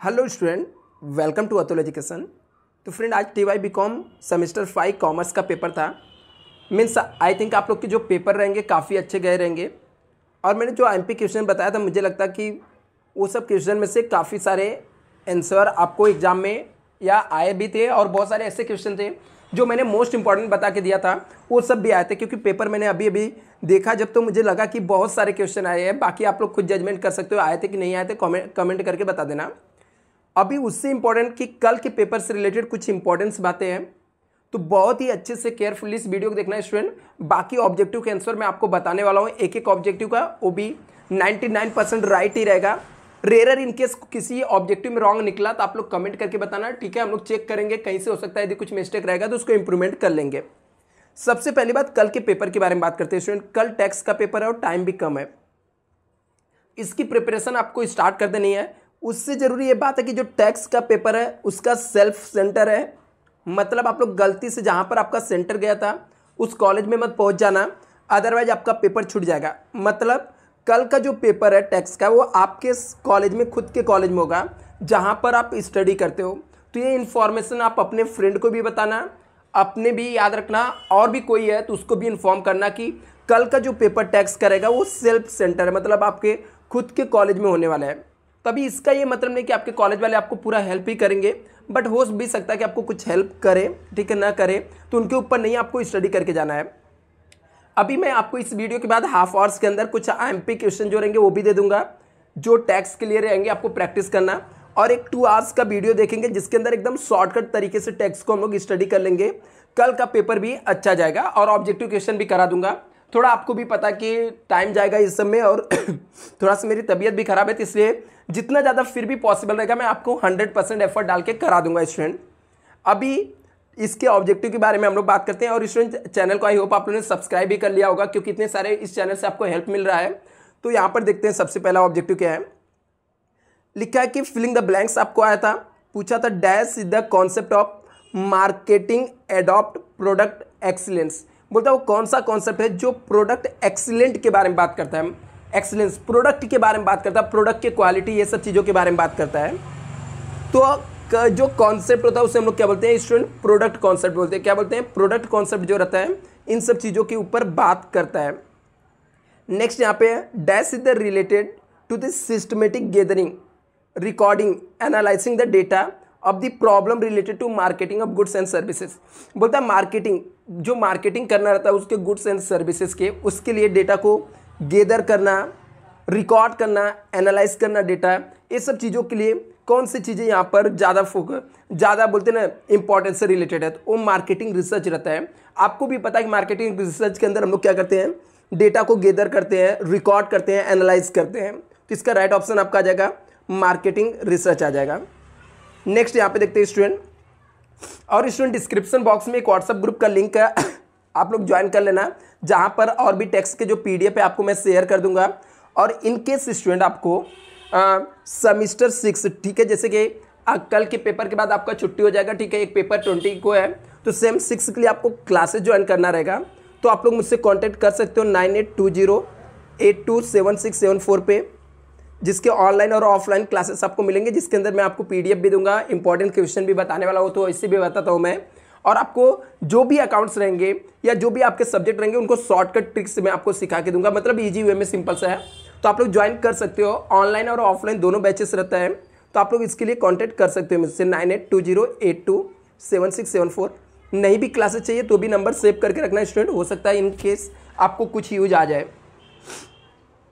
Hello student, welcome to Atul education. तो friend, आज T Y B com semester 5 commerce का paper था। Means I think आप लोग के जो पेपर रहेंगे काफ़ी अच्छे गए रहेंगे। और मैंने जो एमपी क्वेश्चन बताया था, मुझे लगता कि वो सब क्वेश्चन में से काफ़ी सारे आंसर आपको एग्जाम में या आए भी थे, और बहुत सारे ऐसे क्वेश्चन थे जो मैंने मोस्ट इंपॉर्टेंट बता के दिया था, वो सब भी आए थे। क्योंकि पेपर मैंने अभी अभी देखा जब, तो मुझे लगा कि बहुत सारे क्वेश्चन आए हैं। बाकी आप लोग खुद जजमेंट कर सकते हो आए थे कि नहीं आए थे, कमेंट करके बता देना। अभी उससे इंपॉर्टेंट कि कल के पेपर से रिलेटेड कुछ इंपॉर्टेंस बातें हैं, तो बहुत ही अच्छे से केयरफुली इस वीडियो को देखना है स्टूडेंट। बाकी ऑब्जेक्टिव के आंसर मैं आपको बताने वाला हूँ, एक एक ऑब्जेक्टिव का, वो भी 99% राइट ही रहेगा। रेयर इनकेस किसी ऑब्जेक्टिव में रॉन्ग निकला तो आप लोग कमेंट करके बताना, ठीक है। हम लोग चेक करेंगे, कहीं से हो सकता है यदि कुछ मिस्टेक रहेगा तो उसको इंप्रूवमेंट कर लेंगे। सबसे पहली बात, कल के पेपर के बारे में बात करते हैं स्टूडेंट। कल टैक्स का पेपर है और टाइम भी कम है। इसकी प्रिपरेशन आपको स्टार्ट कर देनी है। उससे जरूरी ये बात है कि जो टैक्स का पेपर है उसका सेल्फ सेंटर है, मतलब आप लोग गलती से जहां पर आपका सेंटर गया था उस कॉलेज में मत पहुंच जाना, अदरवाइज आपका पेपर छूट जाएगा। मतलब कल का जो पेपर है टैक्स का, वो आपके कॉलेज में, खुद के कॉलेज में होगा जहां पर आप स्टडी करते हो। तो ये इन्फॉर्मेशन आप अपने फ्रेंड को भी बताना, अपने भी याद रखना, और भी कोई है तो उसको भी इन्फॉर्म करना कि कल का जो पेपर टैक्स करेगा वो सेल्फ सेंटर है, मतलब आपके खुद के कॉलेज में होने वाला है। तभी इसका ये मतलब नहीं कि आपके कॉलेज वाले आपको पूरा हेल्प ही करेंगे, बट हो भी सकता है कि आपको कुछ हेल्प करे, ठीक है, ना करे तो उनके ऊपर नहीं, आपको स्टडी करके जाना है। अभी मैं आपको इस वीडियो के बाद हाफ आवर्स के अंदर कुछ एमपी क्वेश्चन जो रहेंगे वो भी दे दूंगा, जो टैक्स के लिए रहेंगे, आपको प्रैक्टिस करना। और एक 2 आवर्स का वीडियो देखेंगे जिसके अंदर एकदम शॉर्टकट तरीके से टैक्स को हम लोग स्टडी कर लेंगे। कल का पेपर भी अच्छा जाएगा और ऑब्जेक्टिव क्वेश्चन भी करा दूंगा। थोड़ा आपको भी पता कि टाइम जाएगा इस सब में, और थोड़ा सा मेरी तबीयत भी खराब है, तो इसलिए जितना ज़्यादा फिर भी पॉसिबल रहेगा मैं आपको 100% एफर्ट डाल के करा दूंगा स्टूडेंट। अभी इसके ऑब्जेक्टिव के बारे में हम लोग बात करते हैं। और स्टूडेंट, चैनल को आई होप आप लोगों ने सब्सक्राइब भी कर लिया होगा, क्योंकि इतने सारे इस चैनल से आपको हेल्प मिल रहा है। तो यहाँ पर देखते हैं सबसे पहला ऑब्जेक्टिव क्या है। लिखा है कि फिलिंग द ब्लैंक्स आपको आया था, पूछा था dash is the concept of marketing adopt product excellence. बोलता है वो कौन सा कॉन्सेप्ट है जो प्रोडक्ट एक्सीलेंट के बारे में बात करता है, एक्सीलेंस प्रोडक्ट के बारे में बात करता है, प्रोडक्ट के क्वालिटी, ये सब चीज़ों के बारे में बात करता है। तो जो कॉन्सेप्ट होता है उसे हम लोग क्या बोलते हैं स्टूडेंट, प्रोडक्ट कॉन्सेप्ट बोलते हैं। क्या बोलते हैं, प्रोडक्ट कॉन्सेप्ट जो रहता है इन सब चीज़ों के ऊपर बात करता है। नेक्स्ट यहाँ पे dash is the related to the systematic gathering, recording, analysing the data of the problem related to marketing of goods and services. बोलता है मार्केटिंग, जो मार्केटिंग करना रहता है उसके गुड्स एंड सर्विसेज के, उसके लिए डेटा को गैदर करना, रिकॉर्ड करना, एनालाइज करना डेटा, ये सब चीज़ों के लिए कौन सी चीज़ें यहाँ पर ज़्यादा बोलते हैं ना इंपॉर्टेंस से रिलेटेड है, तो वो मार्केटिंग रिसर्च रहता है। आपको भी पता है कि मार्केटिंग रिसर्च के अंदर हम लोग क्या करते हैं, डेटा को गैदर करते हैं, रिकॉर्ड करते हैं, एनालाइज करते हैं। तो इसका राइट ऑप्शन आपका आ जाएगा मार्केटिंग रिसर्च आ जाएगा। नेक्स्ट यहाँ पे देखते हैं स्टूडेंट, और स्टूडेंट डिस्क्रिप्शन बॉक्स में एक व्हाट्सएप ग्रुप का लिंक है, आप लोग ज्वाइन कर लेना, जहाँ पर और भी टेक्स्ट के जो PDF है आपको मैं शेयर कर दूंगा। और इनकेस स्टूडेंट आपको सेमिस्टर 6, ठीक है, जैसे कि कल के पेपर के बाद आपका छुट्टी हो जाएगा, ठीक है, एक पेपर 20 को है, तो सेम 6 के लिए आपको क्लासेस ज्वाइन करना रहेगा। तो आप लोग मुझसे कॉन्टैक्ट कर सकते हो 9820827674 पे, जिसके ऑनलाइन और ऑफलाइन क्लासेस आपको मिलेंगे, जिसके अंदर मैं आपको PDF भी दूंगा, इंपॉर्टेंट क्वेश्चन भी बताने वाला हूँ, तो इससे भी बताता हूँ मैं। और आपको जो भी अकाउंट्स रहेंगे या जो भी आपके सब्जेक्ट रहेंगे उनको शॉर्टकट ट्रिक्स में आपको सिखा के दूंगा, मतलब इजी वे में, सिंपल सा है। तो आप लोग ज्वाइन कर सकते हो, ऑनलाइन और ऑफलाइन दोनों बैचेस रहता है। तो आप लोग इसके लिए कॉन्टैक्ट कर सकते हो मुझसे 9820827674। नहीं भी क्लासेस चाहिए तो भी नंबर सेव करके रखना स्टूडेंट, हो सकता है इन केस आपको कुछ यूज आ जाए।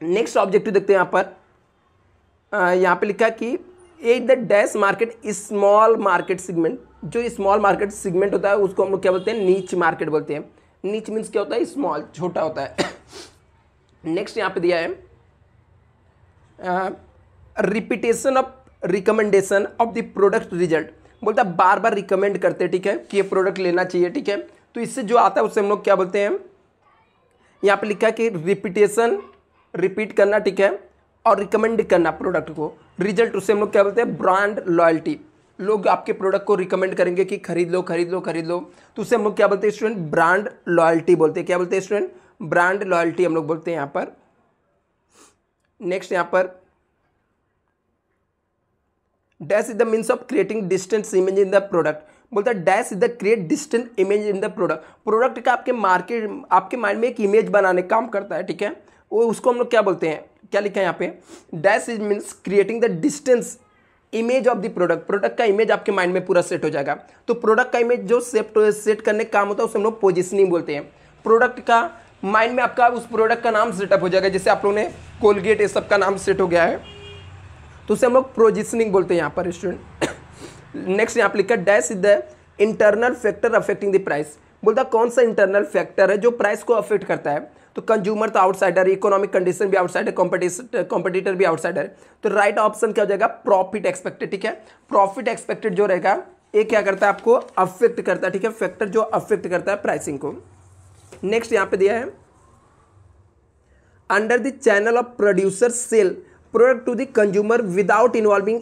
नेक्स्ट ऑब्जेक्टिव देखते हैं यहाँ पे लिखा है कि at the dash market small market segment. जो स्मॉल मार्केट सेगमेंट होता है उसको हम लोग क्या बोलते हैं, नीच मार्केट बोलते हैं। नीच मीन्स क्या होता है, स्मॉल, छोटा होता है। नेक्स्ट यहाँ पे दिया है repetition of recommendation of the product result. बोलता है बार बार रिकमेंड करते हैं, ठीक है, कि ये प्रोडक्ट लेना चाहिए, ठीक है। तो इससे जो आता है उससे हम लोग क्या बोलते हैं, यहाँ पे लिखा है कि रिपीटेशन, रिपीट करना, ठीक है, और रिकमेंड करना प्रोडक्ट को, रिजल्ट उससे हम लोग क्या बोलते हैं, ब्रांड लॉयल्टी। लोग आपके प्रोडक्ट को रिकमेंड करेंगे कि खरीद लो खरीद लो खरीद लो, तो उससे हम लोग क्या बोलते हैं स्टूडेंट, ब्रांड लॉयल्टी बोलते हैं। क्या बोलते हैं स्टूडेंट, ब्रांड लॉयल्टी हम लोग बोलते हैं यहाँ पर। नेक्स्ट यहाँ पर dash is the means of creating distance image in the product. बोलता है dash is the create distant image in the product. Product का आपके माइंड में एक इमेज बनाने काम करता है, ठीक है, वो उसको हम लोग क्या बोलते हैं, क्या लिखा है यहाँ पे, dash is means creating the distance image of the product. Product का इमेज आपके माइंड में पूरा सेट हो जाएगा। तो प्रोडक्ट का इमेज जो सेट करने का काम होता है उसे हम लोग पोजिशनिंग बोलते हैं। प्रोडक्ट का माइंड में आपका उस प्रोडक्ट का नाम सेटअप हो जाएगा, जैसे आप लोगों ने कोलगेट ये सब का नाम सेट हो गया है, तो उसे हम लोग पोजिशनिंग बोलते हैं यहाँ पर स्टूडेंट। नेक्स्ट यहाँ पर लिखा dash is the internal factor affecting the price. बोलता कौन सा इंटरनल फैक्टर है जो प्राइस को अफेक्ट करता है। तो कंज्यूमर तो आउटसाइडर, इकोनॉमिक कंडीशन भी आउटसाइडर, कॉम्पिटिटर भी आउटसाइडर। तो राइट ऑप्शन क्या हो जाएगा, प्रॉफिट एक्सपेक्टेड, ठीक है। प्रॉफिट एक्सपेक्टेड जो रहेगा ये क्या करता है, आपको अफेक्ट करता है, ठीक है, फैक्टर जो अफेक्ट करता है प्राइसिंग को। नेक्स्ट यहाँ पे दिया है under the channel of producer sell product to the consumer without involving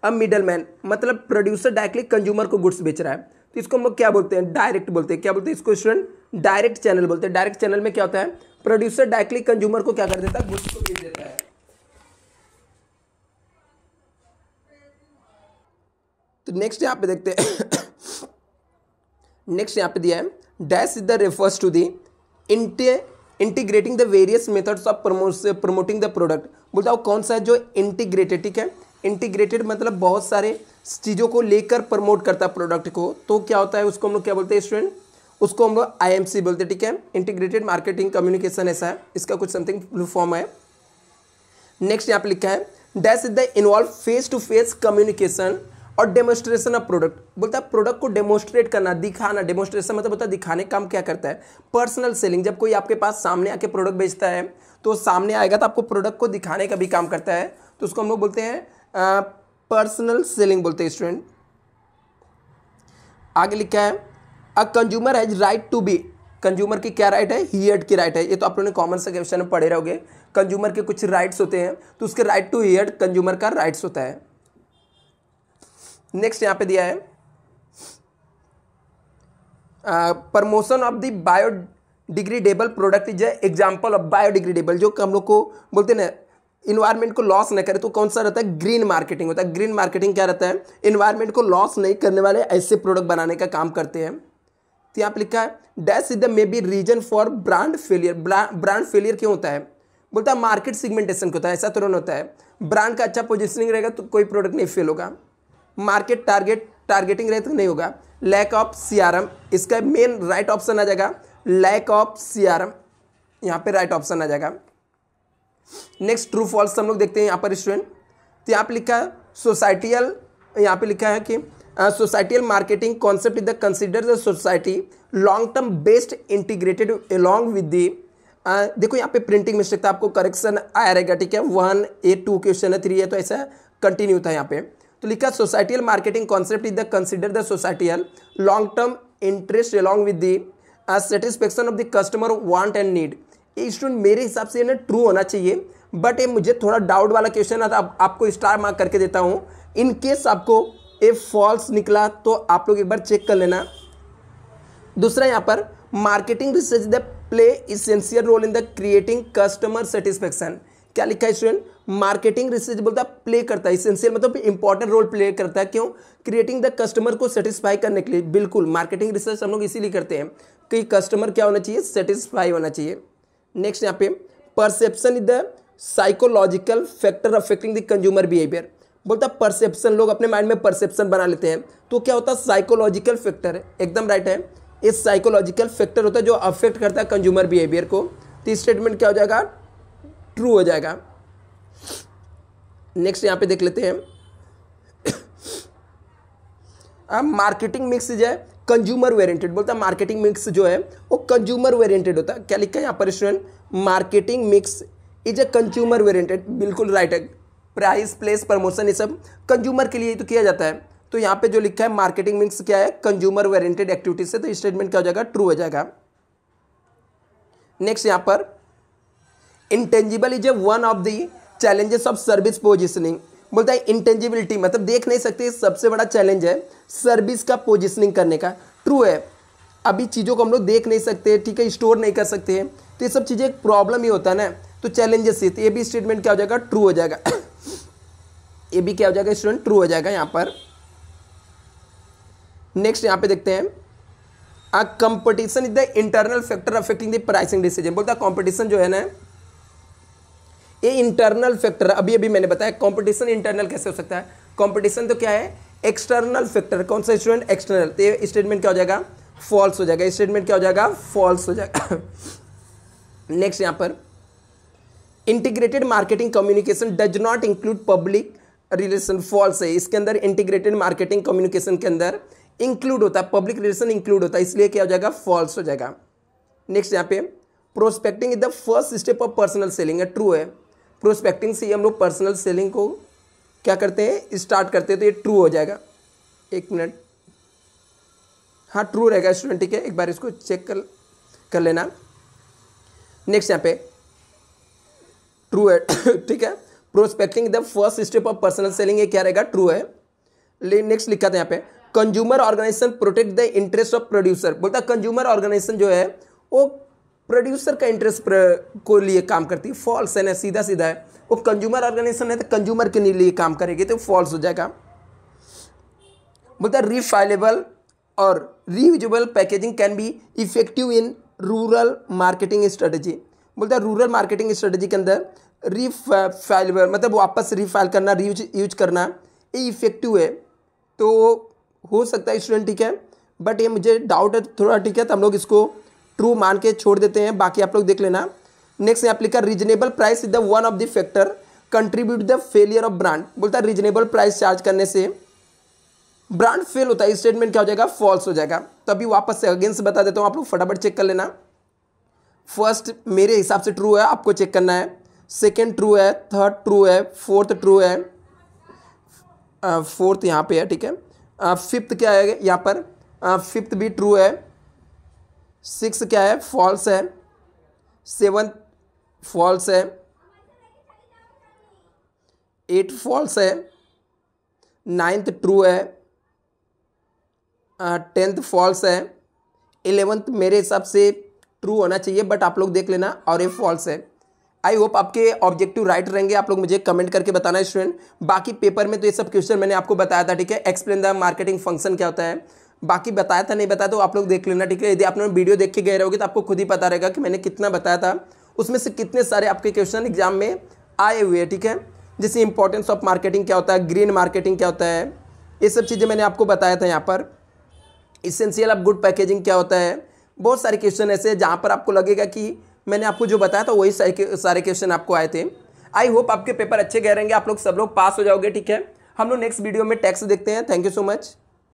a middle man. मतलब प्रोड्यूसर डायरेक्टली कंज्यूमर को गुड्स बेच रहा है, तो इसको हम लोग क्या बोलते हैं, डायरेक्ट बोलते हैं। क्या बोलते हैं इसको स्टूडेंट, डायरेक्ट चैनल बोलते हैं। डायरेक्ट चैनल में क्या होता है, प्रोड्यूसर डायरेक्टली कंज्यूमर को क्या कर देता है, गुड्स को बेच देता है। तो नेक्स्ट यहां पे देखते हैं नेक्स्ट यहां पे दिया है dash is the refers to the integrating the various methods of promoting the product. बोलता हूँ कौन सा है जो इंटीग्रेटेड, ठीक है। इंटीग्रेटेड मतलब बहुत सारे चीज़ों को लेकर प्रमोट करता है प्रोडक्ट को, तो क्या होता है उसको हम लोग क्या बोलते हैं स्टूडेंट, उसको हम लोग IMC बोलते हैं, ठीक है, इंटीग्रेटेड मार्केटिंग कम्युनिकेशन, ऐसा है, इसका कुछ समथिंग फॉर्म है। नेक्स्ट यहाँ पे लिखा है dash is the involve face to face communication और डेमोस्ट्रेशन ऑफ प्रोडक्ट। बोलता है प्रोडक्ट को डेमोस्ट्रेट करना, दिखाना। डेमोस्ट्रेशन मतलब होता है दिखाने, काम क्या करता है, पर्सनल सेलिंग। जब कोई आपके पास सामने आके प्रोडक्ट बेचता है तो सामने आएगा तो आपको प्रोडक्ट को दिखाने का भी काम करता है, तो उसको हम लोग बोलते हैं पर्सनल सेलिंग बोलते हैं स्टूडेंट। आगे लिखा है a consumer has right to be. Consumer की क्या राइट है, हियर्ड की राइट है। ये तो आप लोगों ने कॉमन से क्वेश्चन में पढ़े रहोगे, कंज्यूमर के कुछ राइट्स होते हैं, तो उसके राइट टू हियर्ड कंज्यूमर का राइट्स होता है। नेक्स्ट यहां पे दिया है promotion of the biodegradable product is example of biodegradable. जो हम लोग को बोलते हैं ना इन्वायरमेंट को लॉस न करे, तो कौन सा रहता है, ग्रीन मार्केटिंग होता है। ग्रीन मार्केटिंग क्या रहता है, इन्वायरमेंट को लॉस नहीं करने वाले ऐसे प्रोडक्ट बनाने का काम करते हैं। तो यहाँ पे लिखा है dash is the may be reason for brand failure. Brand failure क्यों होता है, बोलता है मार्केट सेगमेंटेशन होता है। ऐसा तुरंत होता है, ब्रांड का अच्छा पोजिशनिंग रहेगा तो कोई प्रोडक्ट नहीं फेल होगा। मार्केट टारगेटिंग रहे तो नहीं होगा। लैक ऑफ CRM, इसका मेन राइट ऑप्शन आ जाएगा, लैक ऑफ CRM, यहाँ पे राइट ऑप्शन आ जाएगा। नेक्स्ट ट्रू फॉल्स हम लोग देखते हैं यहाँ पर स्टूडेंट। तो यहाँ पे लिखा है सोसाइटियल, यहाँ पे लिखा है कि societal marketing concept is the consider the society long term based integrated along with the. देखो यहाँ पे प्रिंटिंग मिस्टेक था, आपको करेक्शन आया रहेगा, ठीक है। 1A2 क्वेश्चन है, 3 है, तो ऐसा कंटिन्यू था यहाँ पे। तो लिखा societal marketing concept is the consider the societal long term interest along with the satisfaction of the customer want and need. ये स्टूडेंट मेरे हिसाब से ना ट्रू होना चाहिए, बट ये मुझे थोड़ा डाउट वाला क्वेश्चन आता, आपको स्टार मार्क करके देता हूँ। इन केस आपको ये फॉल्स निकला तो आप लोग एक बार चेक कर लेना। दूसरा यहाँ पर marketing research the play essential role in the creating customer satisfaction. क्या लिखा है स्टूडेंट, मार्केटिंग रिसर्च बोलता है प्ले करता है, इसेंशियल मतलब इंपॉर्टेंट रोल प्ले करता है। क्यों, क्रिएटिंग द कस्टमर को सेटिस्फाई करने के लिए। बिल्कुल मार्केटिंग रिसर्च हम लोग इसीलिए करते हैं कि कस्टमर क्या होना चाहिए, सेटिस्फाई होना चाहिए। नेक्स्ट यहाँ पे perception is the psychological factor affecting the consumer behaviour. बोलता परसेप्शन, लोग अपने माइंड में परसेप्शन बना लेते हैं, तो क्या होता है साइकोलॉजिकल फैक्टर है, एकदम राइट है। इस साइकोलॉजिकल फैक्टर होता है जो अफेक्ट करता है कंज्यूमर बिहेवियर को। तो स्टेटमेंट क्या हो जाएगा, ट्रू हो जाएगा। नेक्स्ट यहाँ पे देख लेते हैं मार्केटिंग मिक्स जो है कंज्यूमर वेरिएंटेड। बोलता है मार्केटिंग मिक्स जो है वो कंज्यूमर वेरिएंटेड होता है। क्या लिखा है यहाँ पर student, marketing mix is a consumer oriented. बिल्कुल राइट है, प्राइस प्लेस प्रमोशन ये सब कंज्यूमर के लिए तो किया जाता है। तो यहाँ पे जो लिखा है मार्केटिंग मिक्स क्या है, कंज्यूमर वेरिएंटेड एक्टिविटीज से, तो स्टेटमेंट क्या हो जाएगा, ट्रू हो जाएगा। नेक्स्ट यहाँ पर intangible is a one of the challenges of service positioning. बोलता है इंटेंजिबिलिटी मतलब देख नहीं सकते, सबसे बड़ा चैलेंज है सर्विस का पोजिशनिंग करने का। ट्रू है, अभी चीज़ों को हम लोग देख नहीं सकते, ठीक है, स्टोर नहीं कर सकते हैं, तो ये सब चीज़ें एक प्रॉब्लम ही होता है ना, तो चैलेंजेस ये, तो ये भी स्टेटमेंट क्या हो जाएगा, ट्रू हो जाएगा। ये भी क्या हो जाएगा स्टूडेंट, ट्रू हो जाएगा यहाँ पर। नेक्स्ट यहाँ पे देखते हैं, competition is the internal factor affecting the pricing decision. बोलता है कंपटीशन जो है ना ये इंटरनल फैक्टर, अभी अभी मैंने बताया कंपटीशन इंटरनल कैसे हो सकता है, कंपटीशन तो क्या है एक्सटर्नल फैक्टर। कौन सा स्टूडेंट, एक्सटर्नल। तो ये स्टेटमेंट क्या हो जाएगा, फॉल्स हो जाएगा, स्टेटमेंट क्या हो जाएगा, फॉल्स हो जाएगा। नेक्स्ट यहाँ पर, integrated marketing communication does not include public relation, false है। इसके अंदर इंटीग्रेटेड मार्केटिंग कम्युनिकेशन के अंदर इंक्लूड होता है, पब्लिक रिलेशन इंक्लूड होता है, इसलिए क्या हो जाएगा, फॉल्स हो जाएगा। नेक्स्ट यहाँ पे, prospecting is the first step of personal selling है, ट्रू है। प्रोस्पेक्टिंग से हम लोग पर्सनल सेलिंग को क्या करते हैं, स्टार्ट करते हैं, तो ये ट्रू हो जाएगा। एक मिनट, हाँ ट्रू रहेगा स्टूडेंट, ठीक है, एक बार इसको चेक कर लेना। नेक्स्ट यहाँ पे ट्रू है, ठीक है। Prospecting the first step of personal selling, ये क्या रहेगा, ट्रू है। नेक्स्ट लिखा था यहाँ पे, consumer organisation protect the interest of producer. बोलता कंज्यूमर ऑर्गेनाइजेशन जो है वो प्रोड्यूसर का इंटरेस्ट को लिए काम करती है, फॉल्स है ना, सीधा सीधा है। वो कंज्यूमर ऑर्गेनाइजेशन है तो कंज्यूमर के लिए काम करेगी, तो फॉल्स हो जाएगा। बोलता रिफाइलेबल और reusable packaging can be effective in rural marketing strategy. बोलता है रूरल मार्केटिंग स्ट्रेटेजी के अंदर रिफाइलेबल मतलब वापस रिफाइल करना, यूज करना, ये इफेक्टिव है, तो हो सकता है स्टूडेंट, ठीक है, बट ये मुझे डाउट है थोड़ा, ठीक है, तो हम लोग इसको ट्रू मान के छोड़ देते हैं, बाकी आप लोग देख लेना। नेक्स्ट यहाँ पे लिखा, reasonable price is the one of the factor contribute the failure of brand. बोलता है रीजनेबल प्राइस चार्ज करने से ब्रांड फेल होता है, स्टेटमेंट क्या हो जाएगा, फॉल्स हो जाएगा। तो अभी वापस से अगेन से बता देता हूँ, आप लोग फटाफट चेक कर लेना। फर्स्ट मेरे हिसाब से ट्रू है, आपको चेक करना है। सेकेंड ट्रू है, थर्ड ट्रू है, फोर्थ ट्रू है, फोर्थ यहाँ पे है, ठीक है। फिफ्थ क्या है यहाँ पर, फिफ्थ भी ट्रू है। सिक्स क्या है, फॉल्स है। सेवंथ फॉल्स है। एट फॉल्स है। नाइन्थ ट्रू है। टेंथ फॉल्स है। 11th मेरे हिसाब से ट्रू होना चाहिए, बट आप लोग देख लेना, और ये फॉल्स है। आई होप आपके ऑब्जेक्टिव राइट रहेंगे, आप लोग मुझे कमेंट करके बताना स्टूडेंट। बाकी पेपर में तो ये सब क्वेश्चन मैंने आपको बताया था, ठीक है। एक्सप्लेन द मार्केटिंग फंक्शन क्या होता है, बाकी बताया था नहीं बताया तो आप लोग देख लेना, ठीक है। यदि आपने वीडियो देख के गए रहोगे तो आपको खुद ही पता रहेगा कि मैंने कितना बताया था, उसमें से कितने सारे आपके क्वेश्चन एग्जाम में आए हुए हैं, ठीक है। जैसे इंपॉर्टेंस ऑफ मार्केटिंग क्या होता है, ग्रीन मार्केटिंग क्या होता है, ये सब चीज़ें मैंने आपको बताया था यहाँ पर। इसेंशियल ऑफ गुड पैकेजिंग क्या होता है, बहुत सारे क्वेश्चन ऐसे हैं जहाँ पर आपको लगेगा कि मैंने आपको जो बताया था वही सारे क्वेश्चन आपको आए थे। आई होप आपके पेपर अच्छे गए रहेंगे, आप लोग सब लोग पास हो जाओगे, ठीक है। हम लोग नेक्स्ट वीडियो में टेक्स्ट देखते हैं। Thank you so much.